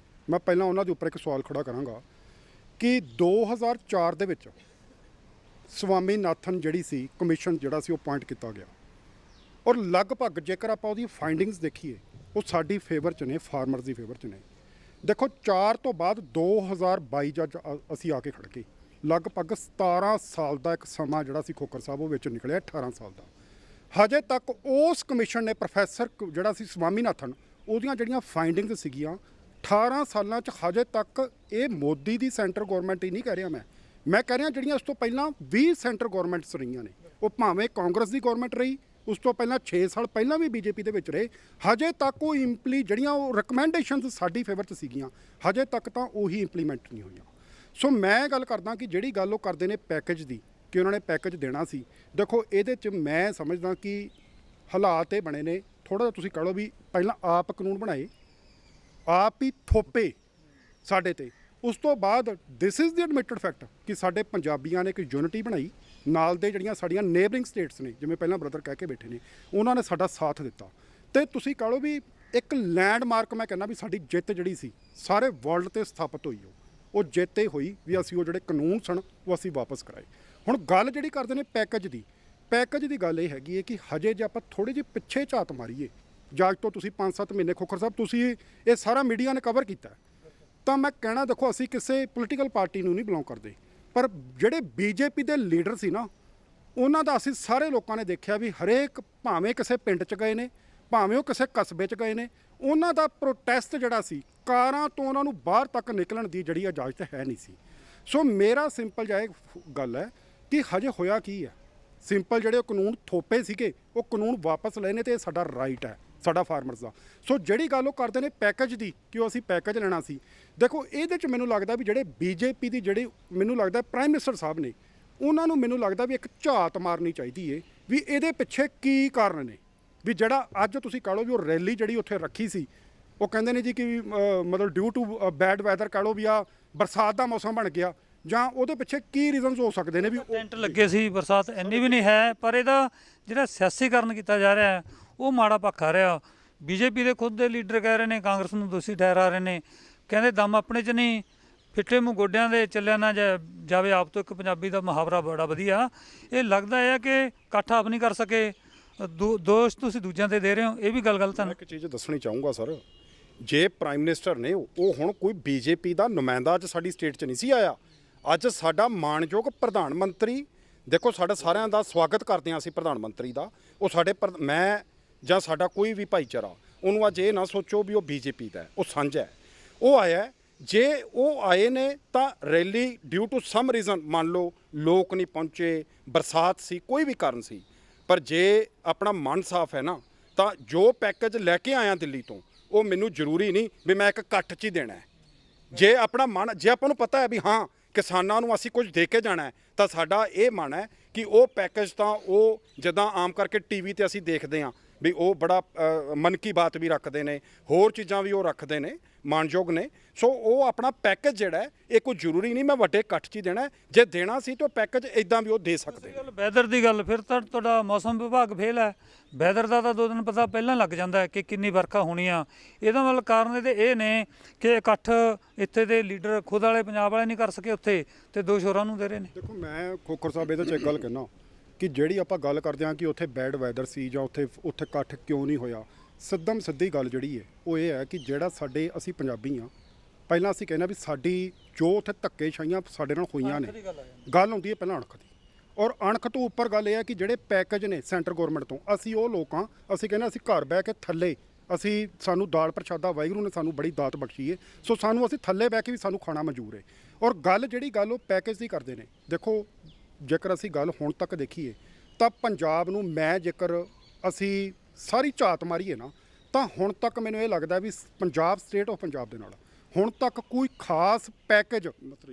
ਮੈਂ ਪਹਿਲਾਂ ਉਹਨਾਂ ਦੇ ਉੱਪਰ ਇੱਕ ਸਵਾਲ ਖੜਾ ਕਰਾਂਗਾ ਕਿ 2004 ਦੇ ਵਿੱਚ ਸਵਾਮੀਨਾਥਨ ਜਿਹੜੀ ਸੀ ਕਮਿਸ਼ਨ ਜਿਹੜਾ ਸੀ ਉਹ ਅਪੁਆਇੰਟ ਕੀਤਾ ਗਿਆ ਔਰ ਲਗਭਗ ਜੇਕਰ ਆਪਾਂ ਉਹਦੀ ਫਾਈਂਡਿੰਗਸ ਦੇਖੀਏ ਉਹ ਸਾਡੀ ਫੇਵਰ 'ਚ ਨੇ, ਫਾਰਮਰਸ ਦੀ ਫੇਵਰ 'ਚ ਨੇ। ਦੇਖੋ 4 ਤੋਂ ਬਾਅਦ 2022 ਜੱਜ ਅਸੀਂ ਆ ਕੇ ਖੜ ਗਏ। ਲਗਭਗ 17 ਸਾਲ ਦਾ ਇੱਕ ਸਮਾਂ ਜਿਹੜਾ ਸੀ ਖੋਖਰ ਸਾਹਿਬ ਉਹ ਵਿੱਚ ਨਿਕਲਿਆ, 18 ਸਾਲ ਦਾ। ਹਜੇ ਤੱਕ ਉਸ ਕਮਿਸ਼ਨ ਨੇ ਪ੍ਰੋਫੈਸਰ ਜਿਹੜਾ ਸੀ ਸਵਾਮੀਨਾਥਨ, ਉਹਦੀਆਂ ਜਿਹੜੀਆਂ ਫਾਈਂਡਿੰਗਸ ਸੀਗੀਆਂ 18 ਸਾਲਾਂ 'ਚ ਹਜੇ ਤੱਕ, ਇਹ ਮੋਦੀ ਦੀ ਸੈਂਟਰ ਗਵਰਨਮੈਂਟ ਹੀ ਨਹੀਂ ਕਹਿ ਰਿਹਾ ਮੈਂ ਕਹਿ ਰਿਹਾ ਜਿਹੜੀਆਂ ਉਸ ਤੋਂ ਪਹਿਲਾਂ 20 ਸੈਂਟਰ ਗਵਰਨਮੈਂਟਸ ਰਹੀਆਂ ਨੇ, ਉਹ ਭਾਵੇਂ ਕਾਂਗਰਸ ਦੀ ਗਵਰਨਮੈਂਟ ਰਹੀ, ਉਸ ਤੋਂ ਪਹਿਲਾਂ 6 ਸਾਲ ਪਹਿਲਾਂ ਵੀ ਬੀਜੇਪੀ ਦੇ ਵਿੱਚ ਰਹੇ, ਹਜੇ ਤੱਕ ਉਹ ਜਿਹੜੀਆਂ ਉਹ ਰਿਕਮੈਂਡੇਸ਼ਨਸ ਸਾਡੀ ਫੇਵਰ 'ਚ ਸੀਗੀਆਂ ਹਜੇ ਤੱਕ ਤਾਂ ਉਹੀ ਇੰਪਲੀਮੈਂਟ ਨਹੀਂ ਹੋਈਆਂ। ਸੋ ਮੈਂ ਗੱਲ ਕਰਦਾ ਕਿ ਜਿਹੜੀ ਗੱਲ ਉਹ ਕਰਦੇ ਨੇ ਪੈਕੇਜ ਦੀ ਕਿ ਉਹਨਾਂ ਨੇ ਪੈਕੇਜ ਦੇਣਾ ਸੀ, ਦੇਖੋ ਇਹਦੇ 'ਚ ਮੈਂ ਸਮਝਦਾ ਕਿ ਹਾਲਾਤ ਇਹ ਬਣੇ ਨੇ, ਥੋੜ੍ਹਾ ਜਿਹਾ ਤੁਸੀਂ ਕਹ ਲਓ ਵੀ ਪਹਿਲਾਂ ਆਪ ਕਾਨੂੰਨ ਬਣਾਏ, ਆਪ ਹੀ ਥੋਪੇ ਸਾਡੇ ਤੇ, ਉਸ ਤੋਂ ਬਾਅਦ ਦਿਸ ਇਜ਼ ਦੀ ਐਡਮਿਟਡ ਫੈਕਟ ਕਿ ਸਾਡੇ ਪੰਜਾਬੀਆਂ ਨੇ ਇੱਕ ਯੂਨਿਟੀ ਬਣਾਈ, ਨਾਲ ਦੇ ਜਿਹੜੀਆਂ ਸਾਡੀਆਂ ਨੇਬਰਿੰਗ ਸਟੇਟਸ ਨੇ ਜਿਵੇਂ ਪਹਿਲਾਂ ਬ੍ਰਦਰ ਕਹਿ ਕੇ ਬੈਠੇ ਨੇ, ਉਹਨਾਂ ਨੇ ਸਾਡਾ ਸਾਥ ਦਿੱਤਾ। ਤੇ ਤੁਸੀਂ ਕਹ ਲਓ ਵੀ ਇੱਕ ਲੈਂਡਮਾਰਕ ਮੈਂ ਕਹਿੰਦਾ ਵੀ ਸਾਡੀ ਜਿੱਤ ਜਿਹੜੀ ਸੀ ਸਾਰੇ ਵਰਲਡ ਤੇ ਸਥਾਪਿਤ ਹੋਈ, ਉਹ ਜਿੱਤ ਇਹ ਹੋਈ ਵੀ ਅਸੀਂ ਉਹ ਜਿਹੜੇ ਕਾਨੂੰਨ ਸਨ ਉਹ ਅਸੀਂ ਵਾਪਸ ਕਰਾਏ। ਹੁਣ ਗੱਲ ਜਿਹੜੀ ਕਰਦੇ ਨੇ ਪੈਕੇਜ ਦੀ ਗੱਲ ਇਹ ਹੈਗੀ ਹੈ ਕਿ ਹਜੇ ਜੇ ਆਪਾਂ ਥੋੜੀ ਜਿਹੀ ਪਿੱਛੇ ਝਾਤ ਮਾਰੀਏ, ਜੱਜ ਤੋਂ ਤੁਸੀਂ 5-7 ਮਹੀਨੇ ਖੋਖਰ ਸਾਹਿਬ ਤੁਸੀਂ ਇਹ ਸਾਰਾ ਮੀਡੀਆ ਨੇ ਕਵਰ ਕੀਤਾ, ਤਾਂ ਮੈਂ ਕਹਿਣਾ ਦੇਖੋ ਅਸੀਂ ਕਿਸੇ ਪੋਲੀਟੀਕਲ ਪਾਰਟੀ ਨੂੰ ਨਹੀਂ ਬਿਲੋਂਗ ਕਰਦੇ, ਪਰ ਜਿਹੜੇ ਬੀਜੇਪੀ ਦੇ ਲੀਡਰ ਸੀ ਨਾ, ਉਹਨਾਂ ਦਾ ਅਸੀਂ ਸਾਰੇ ਲੋਕਾਂ ਨੇ ਦੇਖਿਆ ਵੀ ਹਰੇਕ ਭਾਵੇਂ ਕਿਸੇ ਪਿੰਡ 'ਚ ਗਏ ਨੇ, ਭਾਵੇਂ ਉਹ ਕਿਸੇ ਕਸਬੇ 'ਚ ਗਏ ਨੇ, ਉਹਨਾਂ ਦਾ ਪ੍ਰੋਟੈਸਟ ਜਿਹੜਾ ਸੀ, ਕਾਰਾਂ ਤੋਂ ਉਹਨਾਂ ਨੂੰ ਬਾਹਰ ਤੱਕ ਨਿਕਲਣ ਦੀ ਜਿਹੜੀ ਇਜਾਜ਼ਤ ਹੈ ਨਹੀਂ ਸੀ। ਸੋ ਮੇਰਾ ਸਿੰਪਲ ਜਿਹਾ ਗੱਲ ਹੈ ਕਿ ਹਜੇ ਹੋਇਆ ਕੀ ਹੈ, ਸਿੰਪਲ ਜਿਹੜੇ ਕਾਨੂੰਨ ਥੋਪੇ ਸੀਗੇ ਉਹ ਕਾਨੂੰਨ ਵਾਪਸ ਲੈਣੇ ਤੇ ਇਹ ਸਾਡਾ ਰਾਈਟ ਹੈ, ਸਾਡਾ ਫਾਰਮਰਸ ਦਾ। ਸੋ ਜਿਹੜੀ ਗੱਲ ਉਹ ਕਰਦੇ ਨੇ ਪੈਕੇਜ ਦੀ ਕਿ ਉਹ ਅਸੀਂ ਪੈਕੇਜ ਲੈਣਾ ਸੀ, ਦੇਖੋ ਇਹਦੇ 'ਚ ਮੈਨੂੰ ਲੱਗਦਾ ਵੀ ਜਿਹੜੇ ਬੀਜੇਪੀ ਦੀ ਜਿਹੜੀ ਮੈਨੂੰ ਲੱਗਦਾ ਪ੍ਰਾਈਮ ਮਿਨਿਸਟਰ ਸਾਹਿਬ ਨੇ, ਉਹਨਾਂ ਨੂੰ ਮੈਨੂੰ ਲੱਗਦਾ ਵੀ ਇੱਕ ਝਾਤ ਮਾਰਨੀ ਚਾਹੀਦੀ ਹੈ ਵੀ ਇਹਦੇ ਪਿੱਛੇ ਕੀ ਕਾਰਨ ਨੇ, ਵੀ ਜਿਹੜਾ ਅੱਜ ਤੁਸੀਂ ਕਹ ਲਓ ਵੀ ਉਹ ਰੈਲੀ ਜਿਹੜੀ ਉੱਥੇ ਰੱਖੀ ਸੀ, ਉਹ ਕਹਿੰਦੇ ਨੇ ਜੀ ਕਿ ਮਤਲਬ ਡਿਊ ਟੂ ਬੈਡ ਵੈਦਰ ਕਹ ਲਓ ਵੀ ਆ ਬਰਸਾਤ ਦਾ ਮੌਸਮ ਬਣ ਗਿਆ, ਜਾਂ ਉਹਦੇ ਪਿੱਛੇ ਕੀ ਰੀਜ਼ਨਸ ਹੋ ਸਕਦੇ ਨੇ ਵੀ ਟੈਂਟ ਲੱਗੇ ਸੀ, ਬਰਸਾਤ ਇੰਨੀ ਵੀ ਨਹੀਂ ਹੈ, ਪਰ ਇਹਦਾ ਜਿਹੜਾ ਸਿਆਸੀਕਰਨ ਕੀਤਾ ਜਾ ਰਿਹਾ ਹੈ ਉਹ ਮਾੜਾ ਪੱਖ ਆ ਰਿਹਾ। ਬੀਜੇਪੀ ਦੇ ਖੁਦ ਦੇ ਲੀਡਰ ਕਹਿ ਰਹੇ ਨੇ ਕਾਂਗਰਸ ਨੂੰ ਦੋਸ਼ੀ ਠਹਿਰਾ ਰਹੇ ਨੇ, ਕਹਿੰਦੇ ਦਮ ਆਪਣੇ 'ਚ ਨਹੀਂ, ਫਿੱਟੇ ਮੂੰਹ ਗੋਡਿਆਂ ਦੇ ਚੱਲਿਆ ਨਾ ਜਾਵੇ ਆਪ ਤੋਂ, ਇੱਕ ਪੰਜਾਬੀ ਦਾ ਮੁਹਾਵਰਾ ਬੜਾ ਵਧੀਆ। ਇਹ ਲੱਗਦਾ ਹੈ ਕਿ ਇਕੱਠ ਆਪ ਨਹੀਂ ਕਰ ਸਕੇ, ਦੋਸ਼ ਤੁਸੀਂ ਦੂਜਿਆਂ ਤੇ ਦੇ ਰਹੇ ਹੋ, ਇਹ ਵੀ ਗੱਲ ਗਲਤ ਹੈ। ਮੈਂ ਇੱਕ ਚੀਜ਼ ਦੱਸਣੀ ਚਾਹੂੰਗਾ ਸਰ, ਜੇ ਪ੍ਰਾਈਮ ਮਿਨਿਸਟਰ ਨੇ ਉਹ ਹੁਣ ਕੋਈ ਬੀਜੇਪੀ ਦਾ ਨੁਮਾਇੰਦਾ ਅੱਜ ਸਾਡੀ ਸਟੇਟ 'ਚ ਨਹੀਂ ਸੀ ਆਇਆ, ਅੱਜ ਸਾਡਾ ਮਾਣਯੋਗ ਪ੍ਰਧਾਨ ਮੰਤਰੀ, ਦੇਖੋ ਸਾਡਾ ਸਾਰਿਆਂ ਦਾ ਸਵਾਗਤ ਕਰਦੇ ਹਾਂ ਅਸੀਂ ਪ੍ਰਧਾਨ ਮੰਤਰੀ ਦਾ, ਉਹ ਸਾਡੇ ਮੈਂ ਜਾਂ ਸਾਡਾ ਕੋਈ ਵੀ ਭਾਈਚਾਰਾ ਉਹਨੂੰ ਅੱਜ ਇਹ ਨਾ ਸੋਚੋ ਵੀ ਉਹ ਬੀਜੇਪੀ ਦਾ, ਉਹ ਸਾਂਝਾ ਹੈ, ਉਹ ਆਇਆ। ਜੇ ਉਹ ਆਏ ਨੇ ਤਾਂ rally due to some reason, ਮੰਨ ਲਓ ਲੋਕ ਨਹੀਂ ਪਹੁੰਚੇ, ਬਰਸਾਤ ਸੀ, ਕੋਈ ਵੀ ਕਾਰਨ ਸੀ, ਪਰ ਜੇ ਆਪਣਾ ਮਨ ਸਾਫ਼ ਹੈ ਨਾ, ਤਾਂ ਜੋ ਪੈਕੇਜ ਲੈ ਕੇ ਆਇਆ ਦਿੱਲੀ ਤੋਂ, ਉਹ ਮੈਨੂੰ ਜ਼ਰੂਰੀ ਨਹੀਂ ਵੀ ਮੈਂ ਇੱਕ ਇਕੱਠ 'ਚ ਹੀ ਦੇਣਾ ਹੈ। ਜੇ ਆਪਣਾ ਮਨ, ਜੇ ਆਪਾਂ ਨੂੰ ਪਤਾ ਹੈ ਵੀ ਹਾਂ ਕਿਸਾਨਾਂ ਨੂੰ ਅਸੀਂ ਕੁਝ ਦੇ ਕੇ ਜਾਣਾ ਹੈ, ਤਾਂ ਸਾਡਾ ਇਹ ਮਨ ਹੈ ਕਿ ਉਹ ਪੈਕੇਜ ਤਾਂ ਉਹ ਜਿੱਦਾਂ ਆਮ ਕਰਕੇ ਟੀਵੀ ਤੇ ਅਸੀਂ ਦੇਖਦੇ ਹਾਂ ਵੀ ਉਹ ਬੜਾ ਮਨ ਕੀ ਬਾਤ ਵੀ ਰੱਖਦੇ ਨੇ, ਹੋਰ ਚੀਜ਼ਾਂ ਵੀ ਉਹ ਰੱਖਦੇ ਨੇ, ਮਾਣਯੋਗ ਨੇ। ਸੋ ਉਹ ਆਪਣਾ ਪੈਕੇਜ ਜਿਹੜਾ ਇਹ ਕੋਈ ਜ਼ਰੂਰੀ ਨਹੀਂ ਮੈਂ ਵੱਡੇ ਇਕੱਠ 'ਚ ਹੀ ਦੇਣਾ, ਜੇ ਦੇਣਾ ਸੀ ਤਾਂ ਪੈਕੇਜ ਇਦਾਂ ਵੀ ਉਹ ਦੇ ਸਕਦੇ। ਵੈਦਰ ਦੀ ਗੱਲ, ਫਿਰ ਤਾਂ ਤੁਹਾਡਾ ਮੌਸਮ ਵਿਭਾਗ ਫੇਲ ਹੈ, ਵੈਦਰ ਦਾ ਤਾਂ 2 ਦਿਨ ਪਤਾ ਪਹਿਲਾਂ ਲੱਗ ਜਾਂਦਾ ਹੈ ਕਿ ਕਿੰਨੀ ਵਰਖਾ ਹੋਣੀ ਆ। ਇਹਦਾ ਮਤਲਬ ਕਾਰਨ ਇਹਦੇ ਇਹ ਨੇ ਕਿ ਇਕੱਠ ਇੱਥੇ ਦੇ ਲੀਡਰ ਖੁਦ ਵਾਲੇ ਪੰਜਾਬ ਵਾਲੇ ਨਹੀਂ ਕਰ ਸਕੇ ਉੱਥੇ, ਤੇ ਦੋਸ਼ ਹੋਰਾਂ ਨੂੰ ਦੇ ਰਹੇ ਨੇ। ਦੇਖੋ ਮੈਂ ਖੋਖਰ ਸਾਹਿਬ ਇਹਦੇ 'ਚ ਇੱਕ ਗੱਲ ਕਹਿਣਾ ਕਿ ਜਿਹੜੀ ਆਪਾਂ ਗੱਲ ਕਰਦੇ ਹਾਂ ਕਿ ਉੱਥੇ ਬੈਡ ਵੈਦਰ ਸੀ ਜਾਂ ਉੱਥੇ ਇਕੱਠ ਕਿਉਂ ਨਹੀਂ ਹੋਇਆ, ਸਿੱਧੀ ਗੱਲ ਜਿਹੜੀ ਹੈ ਉਹ ਇਹ ਹੈ ਕਿ ਜਿਹੜਾ ਅਸੀਂ ਪੰਜਾਬੀ ਹਾਂ, ਪਹਿਲਾਂ ਅਸੀਂ ਕਹਿੰਦੇ ਵੀ ਸਾਡੀ ਜੋ ਉੱਥੇ ਧੱਕੇਸ਼ਾਹੀਆਂ ਸਾਡੇ ਨਾਲ ਹੋਈਆਂ ਨੇ, ਗੱਲ ਹੁੰਦੀ ਹੈ ਪਹਿਲਾਂ ਅਣਖ ਦੀ, ਔਰ ਅਣਖ ਤੋਂ ਉੱਪਰ ਗੱਲ ਇਹ ਹੈ ਕਿ ਜਿਹੜੇ ਪੈਕੇਜ ਨੇ ਸੈਂਟਰ ਗੌਰਮੈਂਟ ਤੋਂ, ਅਸੀਂ ਉਹ ਲੋਕਾਂ ਅਸੀਂ ਕਹਿੰਦੇ ਅਸੀਂ ਘਰ ਬਹਿ ਕੇ ਥੱਲੇ, ਸਾਨੂੰ ਦਾਲ ਪ੍ਰਸ਼ਾਦਾ ਵਾਹਿਗੁਰੂ ਨੇ ਸਾਨੂੰ ਬੜੀ ਦਾਤ ਬਖਸ਼ੀ ਹੈ, ਸੋ ਸਾਨੂੰ ਅਸੀਂ ਥੱਲੇ ਬਹਿ ਕੇ ਵੀ ਸਾਨੂੰ ਖਾਣਾ ਮਨਜ਼ੂਰ ਹੈ। ਔਰ ਜਿਹੜੀ ਗੱਲ ਉਹ ਪੈਕੇਜ ਦੀ ਕਰਦੇ ਨੇ, ਦੇਖੋ ਜੇਕਰ ਅਸੀਂ ਗੱਲ ਹੁਣ ਤੱਕ ਦੇਖੀਏ ਤਾਂ ਪੰਜਾਬ ਨੂੰ ਜੇਕਰ ਅਸੀਂ ਸਾਰੀ ਝਾਤ ਮਾਰੀਏ ਨਾ, ਤਾਂ ਹੁਣ ਤੱਕ ਮੈਨੂੰ ਇਹ ਲੱਗਦਾ ਵੀ ਪੰਜਾਬ ਸਟੇਟ ਆਫ ਪੰਜਾਬ ਦੇ ਨਾਲ ਹੁਣ ਤੱਕ ਕੋਈ ਖਾਸ ਪੈਕੇਜ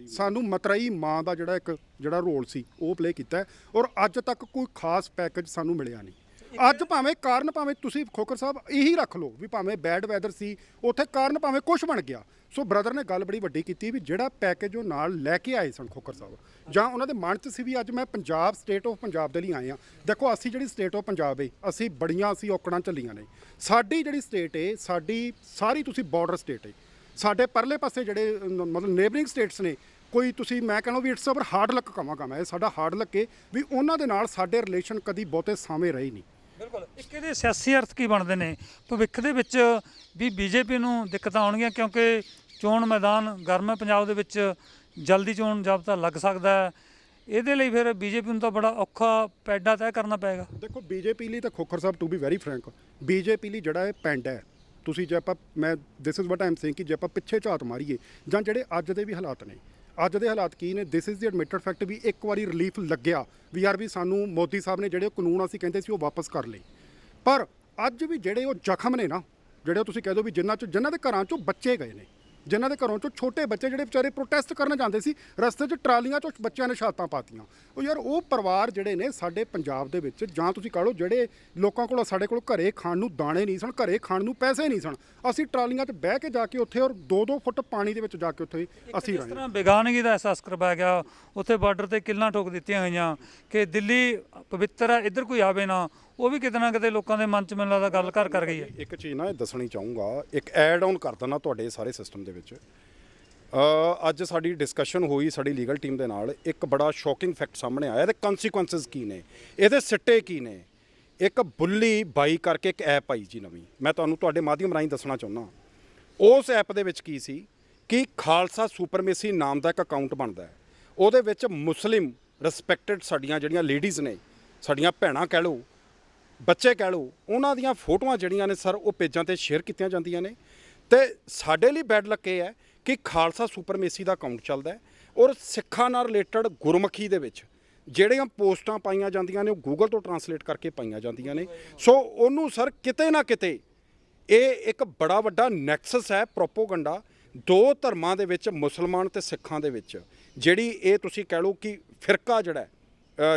ਸਾਨੂੰ ਮਤਰੇਈ ਮਾਂ ਦਾ ਜਿਹੜਾ ਰੋਲ ਸੀ ਉਹ ਪਲੇ ਕੀਤਾ, ਔਰ ਅੱਜ ਤੱਕ ਕੋਈ ਖਾਸ ਪੈਕੇਜ ਸਾਨੂੰ ਮਿਲਿਆ ਨਹੀਂ। ਅੱਜ ਭਾਵੇਂ ਕਾਰਨ ਭਾਵੇਂ ਤੁਸੀਂ ਖੋਖਰ ਸਾਹਿਬ ਇਹੀ ਰੱਖ ਲਓ ਵੀ ਭਾਵੇਂ ਬੈਡ ਵੈਦਰ ਸੀ ਉੱਥੇ ਕਾਰਨ ਭਾਵੇਂ ਕੁਝ ਬਣ ਗਿਆ। ਸੋ ਬ੍ਰਦਰ ਨੇ ਗੱਲ ਬੜੀ ਵੱਡੀ ਕੀਤੀ ਵੀ ਜਿਹੜਾ ਪੈਕੇਜ ਉਹ ਨਾਲ ਲੈ ਕੇ ਆਏ ਸਨ ਖੋਖਰ ਸਾਹਿਬ ਜਾਂ ਉਹਨਾਂ ਦੇ ਮਨ 'ਚ ਸੀ ਵੀ ਅੱਜ ਮੈਂ ਪੰਜਾਬ ਸਟੇਟ ਆਫ ਪੰਜਾਬ ਦੇ ਲਈ ਆਏ ਆ। ਦੇਖੋ ਅਸੀਂ ਜਿਹੜੀ ਸਟੇਟ ਆਫ ਪੰਜਾਬ ਹੈ ਅਸੀਂ ਬੜੀਆਂ ਅਸੀਂ ਔਕੜਾਂ ਝੱਲੀਆਂ ਨੇ। ਸਾਡੀ ਜਿਹੜੀ ਸਟੇਟ ਹੈ ਸਾਡੀ ਸਾਰੀ ਤੁਸੀਂ ਬਾਰਡਰ ਸਟੇਟ ਹੈ। ਸਾਡੇ ਪਰਲੇ ਪਾਸੇ ਜਿਹੜੇ ਮਤਲਬ ਨੇਬਰਿੰਗ ਸਟੇਟਸ ਨੇ ਕੋਈ ਤੁਸੀਂ ਮੈਂ ਕਹਿੰਦਾ ਵੀ ਇਟਸ ਅਵਰ ਹਾਰਡ ਲੱਕ ਕਵਾਂਗਾ ਮੈਂ, ਇਹ ਸਾਡਾ ਹਾਰਡ ਲੱਕ ਹੈ ਵੀ ਉਹਨਾਂ ਦੇ ਨਾਲ ਸਾਡੇ ਰਿਲੇਸ਼ਨ ਕਦੀ ਬਹੁਤੇ ਸਾਵੇਂ ਰਹੇ ਨਹੀਂ। ਬਿਲਕੁਲ। ਇੱਕ ਇਹਦੇ ਸਿਆਸੀ ਅਰਥ ਕੀ ਬਣਦੇ ਨੇ ਭਵਿੱਖ ਦੇ ਵਿੱਚ ਵੀ ਬੀਜੇਪੀ ਨੂੰ ਦਿੱਕਤਾਂ ਆਉਣਗੀਆਂ ਕਿਉਂਕਿ ਚੋਣ ਮੈਦਾਨ ਗਰਮ ਹੈ ਪੰਜਾਬ ਦੇ ਵਿੱਚ, ਜਲਦੀ ਚੋਣ ਜ਼ਾਬਤਾ ਲੱਗ ਸਕਦਾ ਹੈ। ਇਹਦੇ ਲਈ ਫਿਰ ਬੀਜੇਪੀ ਨੂੰ ਤਾਂ ਬੜਾ ਔਖਾ ਪੈਡਾ ਤੈਅ ਕਰਨਾ ਪਏਗਾ। ਦੇਖੋ ਬੀਜੇਪੀ ਲਈ ਤਾਂ Khokhar Sahib to be very frank BJP ਲਈ ਜਿਹੜਾ ਇਹ ਪੈਂਡਾ ਹੈ ਤੁਸੀਂ ਜੇ ਆਪਾਂ ਮੈਂ this is what I am saying ਕਿ ਜੇ ਆਪਾਂ ਪਿੱਛੇ ਝਾਤ ਮਾਰੀਏ ਜਾਂ ਜਿਹੜੇ ਅੱਜ ਦੇ ਵੀ ਹਾਲਾਤ ਨੇ ਅੱਜ ਦੇ ਹਾਲਾਤ ਕੀ ਨੇ this is the admitted fact ਵੀ ਇੱਕ ਵਾਰੀ ਰਿਲੀਫ ਲੱਗਿਆ ਵੀ ਯਾਰ ਵੀ ਸਾਨੂੰ ਮੋਦੀ ਸਾਹਿਬ ਨੇ ਜਿਹੜੇ ਕਾਨੂੰਨ ਅਸੀਂ ਕਹਿੰਦੇ ਸੀ ਉਹ ਵਾਪਸ ਕਰ ਲਏ। ਪਰ ਅੱਜ ਵੀ ਜਿਹੜੇ ਉਹ ਜ਼ਖਮ ਨੇ ਨਾ ਜਿਹੜੇ ਤੁਸੀਂ ਕਹਿ ਦਿਓ ਵੀ ਜਿਨ੍ਹਾਂ ਦੇ ਘਰਾਂ 'ਚੋਂ ਬੱਚੇ ਗਏ ਨੇ ਜਿਨ੍ਹਾਂ ਦੇ ਘਰੋਂ 'ਚੋਂ ਛੋਟੇ ਬੱਚੇ ਜਿਹੜੇ ਵਿਚਾਰੇ ਪ੍ਰੋਟੈਸਟ ਕਰਨ ਜਾਂਦੇ ਸੀ ਰਸਤੇ 'ਚ ਟਰਾਲੀਆਂ 'ਚੋਂ ਬੱਚਿਆਂ ਨੇ ਛਾਤਾਂ ਪਾਤੀਆਂ। ਉਹ ਯਾਰ ਉਹ ਪਰਿਵਾਰ ਜਿਹੜੇ ਨੇ ਸਾਡੇ ਪੰਜਾਬ ਦੇ ਵਿੱਚ ਜਾਂ ਤੁਸੀਂ ਕਹ ਲਓ ਜਿਹੜੇ ਲੋਕਾਂ ਕੋਲ ਸਾਡੇ ਕੋਲ ਘਰੇ ਖਾਣ ਨੂੰ ਦਾਣੇ ਨਹੀਂ ਸਨ ਘਰੇ ਖਾਣ ਨੂੰ ਪੈਸੇ ਨਹੀਂ ਸਨ ਅਸੀਂ ਟਰਾਲੀਆਂ 'ਚ ਬਹਿ ਕੇ ਜਾ ਕੇ ਉੱਥੇ ਔਰ 2-2 ਫੁੱਟ ਪਾਣੀ ਦੇ ਵਿੱਚ ਜਾ ਕੇ ਉੱਥੇ ਅਸੀਂ ਇਸ ਰਹੇ। ਤਰ੍ਹਾਂ ਬੇਗਾਨਗੀ ਦਾ ਅਹਿਸਾਸ ਕਰਵਾਇਆ ਗਿਆ ਉੱਥੇ ਬਾਰਡਰ ਤੇ ਕਿੱਲਾਂ ਠੋਕ ਦਿੱਤੀਆਂ ਹੋਈਆਂ ਕਿ ਦਿੱਲੀ ਪਵਿੱਤਰ ਹੈ ਇੱਧਰ ਕੋਈ ਆਵੇ ਨਾ, ਉਹ ਵੀ ਕਿਤੇ ਨਾ ਕਿਤੇ ਲੋਕਾਂ ਦੇ ਮਨ 'ਚ ਮੈਨੂੰ ਲੱਗਦਾ ਗੱਲ ਕਰ ਗਈ ਹੈ। ਇੱਕ ਚੀਜ਼ ਨਾ ਇਹ ਦੱਸਣੀ ਚਾਹੂੰਗਾ ਇੱਕ ਐਡ ਆਨ ਕਰ ਦਿੰਦਾ ਤੁਹਾਡੇ ਸਾਰੇ ਸਿਸਟਮ ਦੇ ਵਿੱਚ। ਅੱਜ ਸਾਡੀ ਡਿਸਕਸ਼ਨ ਹੋਈ ਸਾਡੀ ਲੀਗਲ ਟੀਮ ਦੇ ਨਾਲ ਇੱਕ ਬੜਾ ਸ਼ੌਕਿੰਗ ਫੈਕਟ ਸਾਹਮਣੇ ਆਇਆ ਇਹਦੇ ਕਨਸੀਕੁਐਂਸਸ ਕੀ ਨੇ ਇਹਦੇ ਸਿੱਟੇ ਕੀ ਨੇ। ਇੱਕ ਬੁੱਲੀ ਬਾਈ ਕਰਕੇ ਇੱਕ ਐਪ ਆਈ ਜੀ ਨਵੀਂ ਮੈਂ ਤੁਹਾਨੂੰ ਤੁਹਾਡੇ ਮਾਧਿਅਮ ਰਾਹੀਂ ਦੱਸਣਾ ਚਾਹੁੰਦਾ। ਉਸ ਐਪ ਦੇ ਵਿੱਚ ਕੀ ਸੀ ਕਿ ਖਾਲਸਾ ਸੁਪਰਮੇਸੀ ਨਾਮ ਦਾ ਇੱਕ ਅਕਾਊਂਟ ਬਣਦਾ ਹੈ। ਉਹਦੇ ਵਿੱਚ ਮੁਸਲਿਮ ਰਿਸਪੈਕਟਡ ਸਾਡੀਆਂ ਜਿਹੜੀਆਂ ਲੇਡੀਜ਼ ਨੇ ਸਾਡੀਆਂ ਭੈਣਾਂ ਕਹਿ ਲਓ ਬੱਚੇ ਕਹਿ ਲਓ ਉਹਨਾਂ ਦੀਆਂ ਫੋਟੋਆਂ ਜਿਹੜੀਆਂ ਨੇ ਸਰ ਉਹ ਪੇਜਾਂ 'ਤੇ ਸ਼ੇਅਰ ਕੀਤੀਆਂ ਜਾਂਦੀਆਂ ਨੇ। ਤੇ ਸਾਡੇ ਲਈ ਬੈਡ ਲੱਕ ਇਹ ਹੈ ਕਿ ਖਾਲਸਾ ਸੁਪਰਮੇਸੀ ਦਾ ਅਕਾਊਂਟ ਚੱਲਦਾ ਹੈ ਔਰ ਸਿੱਖਾਂ ਨਾਲ ਰਿਲੇਟਡ ਗੁਰਮੁਖੀ ਦੇ ਵਿੱਚ ਜਿਹੜੀਆਂ ਪੋਸਟਾਂ ਪਾਈਆਂ ਜਾਂਦੀਆਂ ਨੇ ਉਹ ਗੂਗਲ ਤੋਂ ਟਰਾਂਸਲੇਟ ਕਰਕੇ ਪਾਈਆਂ ਜਾਂਦੀਆਂ ਨੇ। ਸੋ ਉਹਨੂੰ ਸਰ ਕਿਤੇ ਨਾ ਕਿਤੇ ਇਹ ਇੱਕ ਬੜਾ ਵੱਡਾ ਨੈਕਸਸ ਹੈ ਪ੍ਰੋਪੋਗੰਡਾ ਦੋ ਧਰਮਾਂ ਦੇ ਵਿੱਚ ਮੁਸਲਮਾਨ ਤੇ ਸਿੱਖਾਂ ਦੇ ਵਿੱਚ ਜਿਹੜੀ ਇਹ ਤੁਸੀਂ ਕਹਿ ਲਓ ਕਿ ਫਿਰਕਾ ਜਿਹੜਾ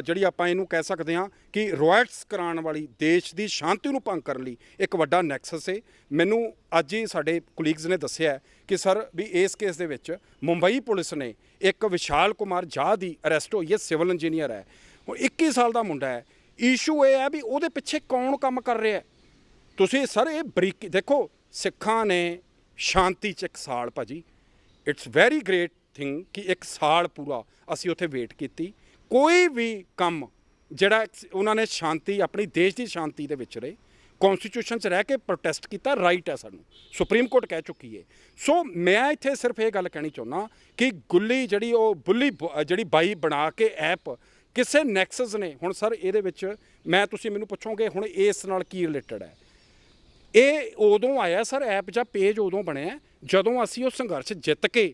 ਜਿਹੜੀ ਆਪਾਂ ਇਹਨੂੰ ਕਹਿ ਸਕਦੇ ਹਾਂ ਕਿ ਰੋਇਟਸ ਕਰਾਉਣ ਵਾਲੀ ਦੇਸ਼ ਦੀ ਸ਼ਾਂਤੀ ਨੂੰ ਭੰਗ ਕਰਨ ਲਈ ਇੱਕ ਵੱਡਾ ਨੈਕਸਸ ਹੈ। ਮੈਨੂੰ ਅੱਜ ਹੀ ਸਾਡੇ ਕੁਲੀਗਸ ਨੇ ਦੱਸਿਆ ਕਿ ਸਰ ਵੀ ਇਸ ਕੇਸ ਦੇ ਵਿੱਚ ਮੁੰਬਈ ਪੁਲਿਸ ਨੇ ਇੱਕ ਵਿਸ਼ਾਲ ਕੁਮਾਰ ਝਾਅ ਦੀ ਅਰੈਸਟ ਹੋਈ ਹੈ ਸਿਵਲ ਇੰਜੀਨੀਅਰ ਹੈ ਉਹ 21 ਸਾਲ ਦਾ ਮੁੰਡਾ ਹੈ। ਇਸ਼ੂ ਇਹ ਹੈ ਵੀ ਉਹਦੇ ਪਿੱਛੇ ਕੌਣ ਕੰਮ ਕਰ ਰਿਹਾ ਤੁਸੀਂ ਸਰ ਇਹ ਬਰੀਕੀ ਦੇਖੋ ਸਿੱਖਾਂ ਨੇ ਸ਼ਾਂਤੀ 'ਚ 1 ਸਾਲ ਭਾਜੀ ਇਟਸ ਵੈਰੀ ਗ੍ਰੇਟ ਥਿੰਗ ਕਿ 1 ਸਾਲ ਪੂਰਾ ਅਸੀਂ ਉੱਥੇ ਵੇਟ ਕੀਤੀ ਕੋਈ ਵੀ ਕੰਮ ਜਿਹੜਾ ਉਹਨਾਂ ਨੇ ਸ਼ਾਂਤੀ ਆਪਣੀ ਦੇਸ਼ ਦੀ ਸ਼ਾਂਤੀ ਦੇ ਵਿੱਚ ਰਹੇ ਕੌਨਸਟੀਟਿਊਸ਼ਨ 'ਚ ਰਹਿ ਕੇ ਪ੍ਰੋਟੈਸਟ ਕੀਤਾ ਰਾਈਟ ਹੈ ਸਾਨੂੰ ਸੁਪਰੀਮ ਕੋਰਟ ਕਹਿ ਚੁੱਕੀ ਹੈ। ਸੋ ਮੈਂ ਇੱਥੇ ਸਿਰਫ ਇਹ ਗੱਲ ਕਹਿਣੀ ਚਾਹੁੰਦਾ ਕਿ ਗੁੱਲੀ ਜਿਹੜੀ ਉਹ ਬੁੱਲੀ ਜਿਹੜੀ ਬਾਈ ਬਣਾ ਕੇ ਐਪ ਕਿਸੇ ਨੈਕਸਸ ਨੇ ਹੁਣ ਸਰ ਇਹਦੇ ਵਿੱਚ ਮੈਂ ਤੁਸੀਂ ਮੈਨੂੰ ਪੁੱਛੋਗੇ ਹੁਣ ਇਸ ਨਾਲ ਕੀ ਰਿਲੇਟਡ ਹੈ। ਇਹ ਉਦੋਂ ਆਇਆ ਸਰ ਐਪ ਜਾਂ ਪੇਜ ਉਦੋਂ ਬਣਿਆ ਜਦੋਂ ਅਸੀਂ ਉਹ ਸੰਘਰਸ਼ ਜਿੱਤ ਕੇ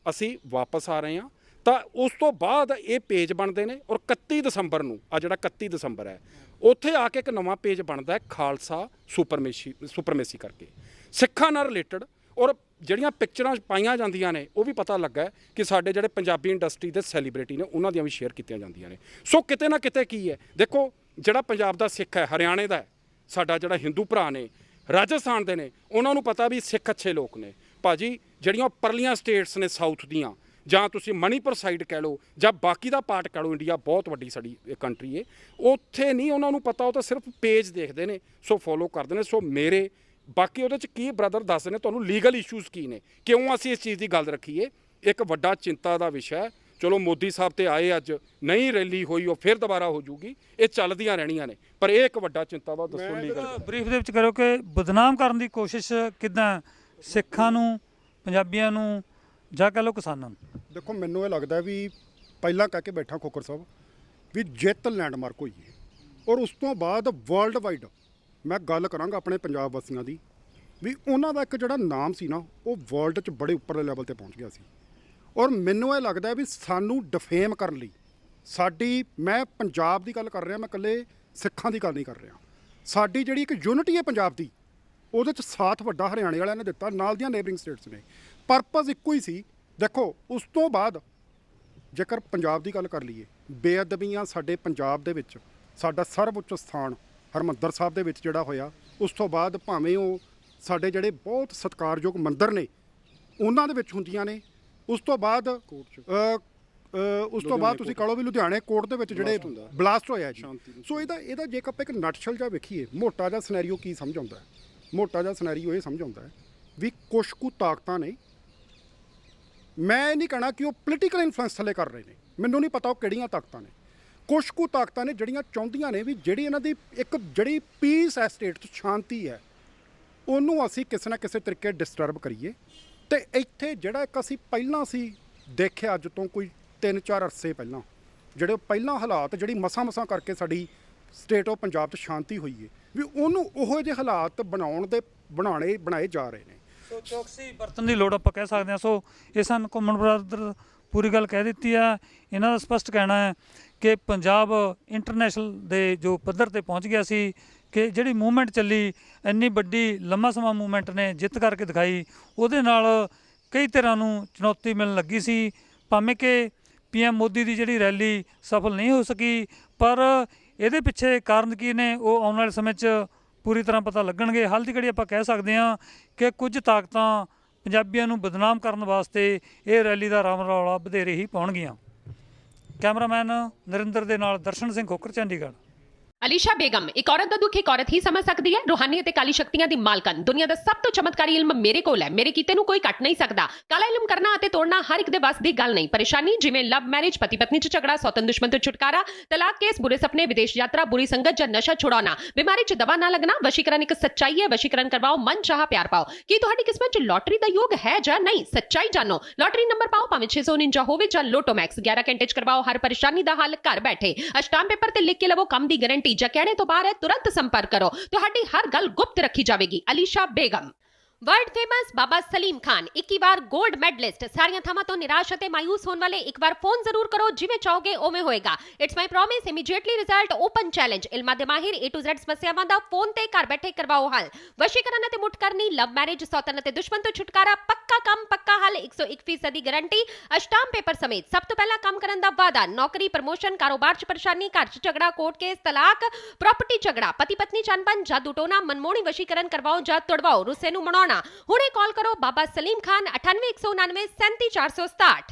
ਅਸੀਂ ਵਾਪਸ ਆ ਰਹੇ ਹਾਂ ਤਾਂ ਉਸ ਤੋਂ ਬਾਅਦ ਇਹ ਪੇਜ ਬਣਦੇ ਨੇ ਔਰ 31 ਦਸੰਬਰ ਨੂੰ ਆ ਜਿਹੜਾ 31 ਦਸੰਬਰ ਹੈ ਉੱਥੇ ਆ ਕੇ ਇੱਕ ਨਵਾਂ ਪੇਜ ਬਣਦਾ ਹੈ ਖਾਲਸਾ ਸੁਪਰਮੇਸੀ ਕਰਕੇ ਸਿੱਖਾਂ ਨਾਲ ਰਿਲੇਟਡ ਔਰ ਜਿਹੜੀਆਂ ਪਿਕਚਰਾਂ ਪਾਈਆਂ ਜਾਂਦੀਆਂ ਨੇ ਉਹ ਵੀ ਪਤਾ ਲੱਗਾ ਕਿ ਸਾਡੇ ਜਿਹੜੇ ਪੰਜਾਬੀ ਇੰਡਸਟਰੀ ਦੇ ਸੈਲੀਬ੍ਰਿਟੀ ਨੇ ਉਹਨਾਂ ਦੀਆਂ ਵੀ ਸ਼ੇਅਰ ਕੀਤੀਆਂ ਜਾਂਦੀਆਂ ਨੇ। ਸੋ ਕਿਤੇ ਨਾ ਕਿਤੇ ਕੀ ਹੈ ਦੇਖੋ ਜਿਹੜਾ ਪੰਜਾਬ ਦਾ ਸਿੱਖ ਹੈ ਹਰਿਆਣੇ ਦਾ ਹੈ ਸਾਡਾ ਜਿਹੜਾ ਹਿੰਦੂ ਭਰਾ ਨੇ ਰਾਜਸਥਾਨ ਦੇ ਨੇ ਉਹਨਾਂ ਨੂੰ ਪਤਾ ਵੀ ਸਿੱਖ ਅੱਛੇ ਲੋਕ ਨੇ ਭਾਜੀ। ਜਿਹੜੀਆਂ ਪਰਲੀਆਂ ਸਟੇਟਸ ਨੇ ਸਾਊਥ ਦੀਆਂ ਜਾਂ ਤੁਸੀਂ ਮਣੀਪੁਰ ਸਾਈਡ ਕਹਿ ਲਓ ਜਾਂ ਬਾਕੀ ਦਾ ਪਾਰਟ ਕਹਿ ਲਓ ਇੰਡੀਆ ਬਹੁਤ ਵੱਡੀ ਸਾਡੀ ਕੰਟਰੀ ਹੈ ਉੱਥੇ ਨਹੀਂ ਉਹਨਾਂ ਨੂੰ ਪਤਾ ਉਹ ਤਾਂ ਸਿਰਫ ਪੇਜ ਦੇਖਦੇ ਨੇ ਸੋ ਫੋਲੋ ਕਰਦੇ ਨੇ। ਸੋ ਮੇਰੇ ਬਾਕੀ ਉਹਦੇ 'ਚ ਕੀ ਬ੍ਰਦਰ ਦੱਸਦੇ ਨੇ ਤੁਹਾਨੂੰ ਲੀਗਲ ਇਸ਼ੂਜ਼ ਕੀ ਨੇ ਕਿਉਂ ਅਸੀਂ ਇਸ ਚੀਜ਼ ਦੀ ਗੱਲ ਰੱਖੀਏ ਇੱਕ ਵੱਡਾ ਚਿੰਤਾ ਦਾ ਵਿਸ਼ਾ ਹੈ। ਚਲੋ ਮੋਦੀ ਸਾਹਿਬ ਤੇ ਆਏ ਅੱਜ ਨਹੀਂ ਰੈਲੀ ਹੋਈ ਉਹ ਫਿਰ ਦੁਬਾਰਾ ਹੋ ਜੂਗੀ ਇਹ ਚੱਲਦੀਆਂ ਰਹਿਣੀਆਂ ਨੇ ਪਰ ਇਹ ਇੱਕ ਵੱਡਾ ਚਿੰਤਾ ਦਾ ਦੱਸੋ ਲੀਗਲ ਬਰੀਫ ਦੇ ਵਿੱਚ ਕਰੋ ਕਿ ਬਦਨਾਮ ਕਰਨ ਦੀ ਕੋਸ਼ਿਸ਼ ਕਿੱਦਾਂ ਸਿੱਖਾਂ ਨੂੰ ਪੰਜਾਬੀਆਂ ਨੂੰ ਜਾਂ ਕਹਿ ਲਓ ਕਿਸਾਨਾਂ ਨੂੰ। ਦੇਖੋ ਮੈਨੂੰ ਇਹ ਲੱਗਦਾ ਵੀ ਪਹਿਲਾਂ ਕਹਿ ਕੇ ਬੈਠਾ ਖੋਖਰ ਸਾਹਿਬ ਵੀ ਜਿੱਤ ਲੈਂਡਮਾਰਕ ਹੋਈ ਹੈ ਔਰ ਉਸ ਤੋਂ ਬਾਅਦ ਵਰਲਡ ਵਾਈਡ ਮੈਂ ਗੱਲ ਕਰਾਂਗਾ ਆਪਣੇ ਪੰਜਾਬ ਵਾਸੀਆਂ ਦੀ ਵੀ ਉਹਨਾਂ ਦਾ ਇੱਕ ਜਿਹੜਾ ਨਾਮ ਸੀ ਨਾ ਉਹ ਵਰਲਡ 'ਚ ਬੜੇ ਉੱਪਰਲੇ ਲੈਵਲ ਤੇ ਪਹੁੰਚ ਗਿਆ ਸੀ। ਔਰ ਮੈਨੂੰ ਇਹ ਲੱਗਦਾ ਵੀ ਸਾਨੂੰ ਡਿਫੇਮ ਕਰਨ ਲਈ ਸਾਡੀ ਮੈਂ ਪੰਜਾਬ ਦੀ ਗੱਲ ਕਰ ਰਿਹਾ ਮੈਂ ਇਕੱਲੇ ਸਿੱਖਾਂ ਦੀ ਗੱਲ ਨਹੀਂ ਕਰ ਰਿਹਾ ਸਾਡੀ ਜਿਹੜੀ ਇੱਕ ਯੂਨਿਟੀ ਹੈ ਪੰਜਾਬ ਦੀ ਉਹਦੇ 'ਚ ਸਾਥ ਵੱਡਾ ਹਰਿਆਣੇ ਵਾਲਿਆਂ ਨੇ ਦਿੱਤਾ ਨਾਲ ਦੀਆਂ ਨੇਬਰਿੰਗ ਸਟੇਟਸ ਨੇ ਪਰਪਸ ਇੱਕੋ ਹੀ ਸੀ। ਦੇਖੋ ਉਸ ਤੋਂ ਬਾਅਦ ਜੇਕਰ ਪੰਜਾਬ ਦੀ ਗੱਲ ਕਰ ਲਈਏ ਬੇਅਦਬੀਆਂ ਸਾਡੇ ਪੰਜਾਬ ਦੇ ਵਿੱਚ ਸਾਡਾ ਸਰਵਉੱਚ ਸਥਾਨ ਹਰਿਮੰਦਰ ਸਾਹਿਬ ਦੇ ਵਿੱਚ ਜਿਹੜਾ ਹੋਇਆ, ਉਸ ਤੋਂ ਬਾਅਦ ਭਾਵੇਂ ਉਹ ਸਾਡੇ ਜਿਹੜੇ ਬਹੁਤ ਸਤਿਕਾਰਯੋਗ ਮੰਦਿਰ ਨੇ ਉਹਨਾਂ ਦੇ ਵਿੱਚ ਹੁੰਦੀਆਂ ਨੇ। ਉਸ ਤੋਂ ਬਾਅਦ ਤੁਸੀਂ ਕਹੋ ਵੀ ਲੁਧਿਆਣੇ ਕੋਰਟ ਦੇ ਵਿੱਚ ਜਿਹੜੇ ਬਲਾਸਟ ਹੋਇਆ ਜੀ। ਸੋ ਇਹਦਾ ਜੇ ਆਪਾਂ ਇੱਕ ਨਟਸ਼ਲ ਜਿਹਾ ਵੇਖੀਏ, ਮੋਟਾ ਜਿਹਾ ਸਿਨੈਰੀਓ ਕੀ ਸਮਝ ਆਉਂਦਾ ਹੈ? ਮੋਟਾ ਜਿਹਾ ਸਿਨੈਰੀਓ ਇਹ ਸਮਝ ਆਉਂਦਾ ਹੈ ਵੀ ਕੁਛ ਕੁ ਤਾਕਤਾਂ ਨੇ, ਮੈਂ ਇਹ ਨਹੀਂ ਕਹਿਣਾ ਕਿ ਉਹ ਪੋਲੀਟੀਕਲ ਇਨਫਲੂਐਂਸ ਥੱਲੇ ਕਰ ਰਹੇ ਨੇ, ਮੈਨੂੰ ਨਹੀਂ ਪਤਾ ਉਹ ਕਿਹੜੀਆਂ ਤਾਕਤਾਂ ਨੇ। ਕੁਛ ਕੁ ਤਾਕਤਾਂ ਨੇ ਜਿਹੜੀਆਂ ਚਾਹੁੰਦੀਆਂ ਨੇ ਵੀ ਜਿਹੜੀ ਇਹਨਾਂ ਦੀ ਇੱਕ ਜਿਹੜੀ ਪੀਸ ਹੈ, ਸਟੇਟ 'ਚ ਸ਼ਾਂਤੀ ਹੈ, ਉਹਨੂੰ ਅਸੀਂ ਕਿਸੇ ਨਾ ਕਿਸੇ ਤਰੀਕੇ ਡਿਸਟਰਬ ਕਰੀਏ। ਤੇ ਇੱਥੇ ਜਿਹੜਾ ਇੱਕ ਅਸੀਂ ਪਹਿਲਾਂ ਸੀ ਦੇਖਿਆ, ਅੱਜ ਤੋਂ ਕੋਈ 3-4 ਅਰਸੇ ਪਹਿਲਾਂ ਜਿਹੜੇ ਪਹਿਲਾਂ ਹਾਲਾਤ ਜਿਹੜੀ ਮਸਾਂ ਕਰਕੇ ਸਾਡੀ ਸਟੇਟ ਆਫ ਪੰਜਾਬ 'ਚ ਸ਼ਾਂਤੀ ਹੋਈ ਹੈ, ਵੀ ਉਹਨੂੰ ਉਹੋ ਜਿਹੇ ਹਾਲਾਤ ਬਣਾਏ ਜਾ ਰਹੇ ਨੇ। ਸੋ ਚੌਕਸੀ ਵਰਤਣ ਦੀ ਲੋੜ ਆਪਾਂ ਕਹਿ ਸਕਦੇ ਹਾਂ। ਸੋ ਇਹ ਸਾਨੂੰ ਘੁੰਮਣ ਬਰਾਦਰ ਪੂਰੀ ਗੱਲ ਕਹਿ ਦਿੱਤੀ ਆ। ਇਹਨਾਂ ਦਾ ਸਪਸ਼ਟ ਕਹਿਣਾ ਹੈ ਕਿ ਪੰਜਾਬ ਇੰਟਰਨੈਸ਼ਨਲ ਦੇ ਜੋ ਪੱਧਰ ਤੇ ਪਹੁੰਚ ਗਿਆ ਸੀ, ਕਿ ਜਿਹੜੀ ਮੂਵਮੈਂਟ ਚੱਲੀ, ਇੰਨੀ ਵੱਡੀ ਲੰਮਾ ਸਮਾਂ ਮੂਵਮੈਂਟ ਨੇ ਜਿੱਤ ਕਰਕੇ ਦਿਖਾਈ, ਉਹਦੇ ਨਾਲ ਕਈ ਤਰ੍ਹਾਂ ਨੂੰ ਚੁਣੌਤੀ ਮਿਲਣ ਲੱਗੀ ਸੀ। ਭਾਵੇਂ ਕਿ PM ਮੋਦੀ ਦੀ ਜਿਹੜੀ ਰੈਲੀ ਸਫਲ ਨਹੀਂ ਹੋ ਸਕੀ, ਪਰ ਇਹਦੇ ਪਿੱਛੇ ਕਾਰਨ ਕੀ ਨੇ ਉਹ ਆਉਣ ਵਾਲੇ ਸਮੇਂ 'ਚ ਪੂਰੀ ਤਰ੍ਹਾਂ ਪਤਾ ਲੱਗਣਗੇ। ਹਾਲ ਦੀ ਘੜੀ ਆਪਾਂ ਕਹਿ ਸਕਦੇ ਹਾਂ ਕਿ ਕੁਝ ਤਾਕਤਾਂ ਪੰਜਾਬੀਆਂ ਨੂੰ ਬਦਨਾਮ ਕਰਨ ਵਾਸਤੇ ਇਹ ਰੈਲੀ ਦਾ ਰਾਮ ਰੌਲਾ ਵਧੇਰੇ ਹੀ ਪਾਉਣਗੀਆਂ। ਕੈਮਰਾਮੈਨ ਨਰਿੰਦਰ ਦੇ ਨਾਲ ਦਰਸ਼ਨ ਸਿੰਘ ਖੋਖਰ, ਚੰਡੀਗੜ੍ਹ। ਅਲੀਸ਼ਾ ਬੇਗਮ ਇੱਕ ਔਰਤ ਦਾ ਦੁੱਖ ਇੱਕ ਔਰਤ ਹੀ ਸਮਝ ਸਕਦੀ ਹੈ। ਰੂਹਾਨੀ ਅਤੇ ਕਾਲੀ ਸ਼ਕਤੀਆਂ ਦੀ ਮਾਲਕਨ, ਦੁਨੀਆ ਦਾ ਸਭ ਤੋਂ ਚਮਤਕਾਰੀ ਇਲਮ ਮੇਰੇ ਕੋਲ ਹੈ। ਮੇਰੇ ਕੀਤੇ ਨੂੰ ਕੋਈ ਕੱਟ ਨਹੀਂ ਸਕਦਾ। ਕਾਲਾ ਇਲਮ ਕਰਨਾ ਅਤੇ ਤੋੜਨਾ ਹਰ ਇੱਕ ਦੇ ਵੱਸ ਦੀ ਗੱਲ ਨਹੀਂ। ਪਰੇਸ਼ਾਨੀ ਜਿਵੇਂ ਲਵ ਮੈਰਿਜ, ਪਤੀ ਪਤਨੀ 'ਚ ਝਗੜਾ, ਸੌਤਨ ਦੁਸ਼ਮਣ ਤੋਂ ਛੁਟਕਾਰਾ, ਤਲਾਕ ਕੇਸ, ਬੁਰੇ ਸੁਪਨੇ, ਵਿਦੇਸ਼ ਯਾਤਰਾ, ਬੁਰੀ ਸੰਗਤ ਜਾਂ ਨਸ਼ਾ ਛੁਡਾਉਣਾ, ਬਿਮਾਰੀ 'ਚ ਦਵਾ ਨਾ ਲੱਗਣਾ। ਵਸ਼ੀਕਰਨ ਇੱਕ ਸੱਚਾਈ ਹੈ। ਵਸ਼ੀਕਰਨ ਕਰਵਾਓ, ਮਨ ਚਾਹਾ ਪਿਆਰ ਪਾਓ। ਕੀ ਤੁਹਾਡੀ ਕਿਸਮਤ 'ਚ ਲੋਟਰੀ ਦਾ ਯੋਗ ਹੈ ਜਾਂ ਨਹੀਂ? ਸੱਚਾਈ ਜਾਣੋ। ਲੋਟਰੀ ਨੰਬਰ ਪਾਓ, ਭਾਵੇਂ 649 ਹੋਵੇ ਜਾਂ ਲੋਟੋ ਮੈਕਸ। 11 ਘੰਟੇ 'ਚ ਕਰਵਾਓ ਹਰ ਪਰੇਸ਼ਾਨੀ ਦਾ ਹੱਲ ਘਰ ਬੈਠੇ। ਅਸ਼ਟਾਮ ਪੇਪਰ ਤੇ ਲਿਖ ਕੇ ਲਵੋ ਕੰਮ ਦੀ ਗਾਰੰਟੀ। ਜਾਂ ਕਹਿਣੇ ਤੋਂ ਬਾਹਰ तुरंत संपर्क करो, ਤੁਹਾਡੀ ਹਰ ਗੱਲ ਗੁਪਤ ਰੱਖੀ ਜਾਵੇਗੀ। ਅਲੀਸ਼ਾ ਬੇਗਮ। वर्ल्ड फेमस बाबा सलीम खान 21 ਵਾਰ 골ਡ ਮੈਡਲਿਸਟ। ਸਾਰੀਆਂ ਥਾਵਾਂ ਤੋਂ ਨਿਰਾਸ਼ ਅਤੇ ਮਾਇੂਸ ਹੋਣ ਵਾਲੇ ਇੱਕ ਵਾਰ ਫੋਨ ਜ਼ਰੂਰ ਕਰੋ, ਜਿਵੇਂ ਚਾਹੋਗੇ ਉਵੇਂ ਹੋਏਗਾ। It's my promise, immediately result, open challenge. ਇਲਮਾਂ ਦੇ ਮਾਹਿਰ A to Z ਸਮੱਸਿਆਵਾਂ ਦਾ ਫੋਨ ਤੇ ਘਰ ਬੈਠੇ ਕਰਵਾਓ ਹੱਲ। ਵਸ਼ੀਕਰਨ ਅਤੇ ਮੁੱਠ ਕਰਨੀ, ਲਵ ਮੈਰਿਜ, ਸੌਤਨ ਅਤੇ ਦੁਸ਼ਮਣ ਤੋਂ ਛੁਟਕਾਰਾ, ਪੱਕਾ ਕੰਮ ਪੱਕਾ ਹੱਲ, 101% ਦੀ ਗਾਰੰਟੀ। ਅਸ਼ਟਾਮ ਪੇਪਰ ਸਮੇਤ ਸਭ ਤੋਂ ਪਹਿਲਾਂ ਕੰਮ ਕਰਨ ਦਾ ਵਾਅਦਾ। ਨੌਕਰੀ, ਪ੍ਰਮੋਸ਼ਨ, ਕਾਰੋਬਾਰ 'ਚ ਪਰੇਸ਼ਾਨੀ, ਘਰ 'ਚ ਝਗੜਾ, ਕੋਰਟ ਕੇਸ, ਤਲਾਕ, ਪ੍ਰਾਪਰਟੀ ਝਗੜਾ, ਪਤੀ ਪਤਨੀ 'ਚ ਅਣਬਣ, ਜਾਦੂ ਟੋਨਾ, ਮਨਮੋਹਣੀ ਵਸ਼ੀਕਰਨ ਕਰਵਾਓ ਜਾਂ ਤੁੜਵਾਓ, ਰੁੱਸੇ ਨੂੰ ਮਨਾਉਣਾ। ਹੁਣੇ ਕਾਲ ਕਰੋ ਬਾਬਾ ਸਲੀਮ ਖਾਨ 98 199 37 467।